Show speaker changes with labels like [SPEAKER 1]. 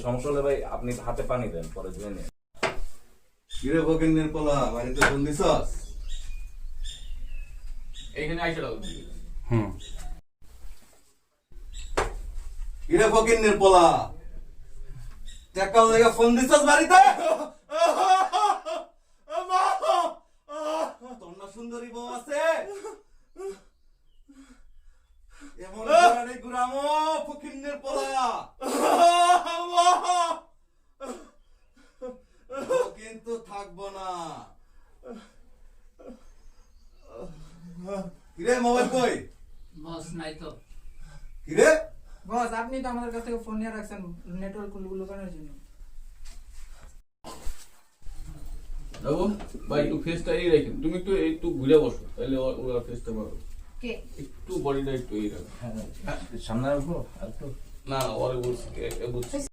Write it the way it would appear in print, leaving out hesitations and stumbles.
[SPEAKER 1] সমস্যা হলে ভাই আপনি হাতে পানি দেন, পরে ধুয়ে নেন।
[SPEAKER 2] কিরে ফকিন্নের পোলা, বাড়িতে ফোন দিছস?
[SPEAKER 3] এইখানে আইসা দাও।
[SPEAKER 2] কিরে ফকিন্নের পোলা, টাকার লেগে ফোন দিছস বাড়িতে? তোর না সুন্দরী বউ আছে? এমন ঘুরানি ঘুরামো ফকিন্নের পোলা, কিন্তু থাকবো না। কিরে মোবাইল কই?
[SPEAKER 4] বস নাই তো।
[SPEAKER 2] কিরে
[SPEAKER 5] বস, আপনি তো আমাদের কাছ থেকে ফোন নিয়ে রাখছেন নেটওয়ার্ক লুকানোর জন্য।
[SPEAKER 3] বাবু ভাই একটু ফেসটা এই রাখেন, তুমি একটু ঘুরে বসো, তাহলে ওরা ফেসটা পারো।
[SPEAKER 4] কে?
[SPEAKER 3] একটু বডিটা একটু এই রাখো।
[SPEAKER 1] সামনে রাখবো আর একটু।
[SPEAKER 3] না ওরে বলছি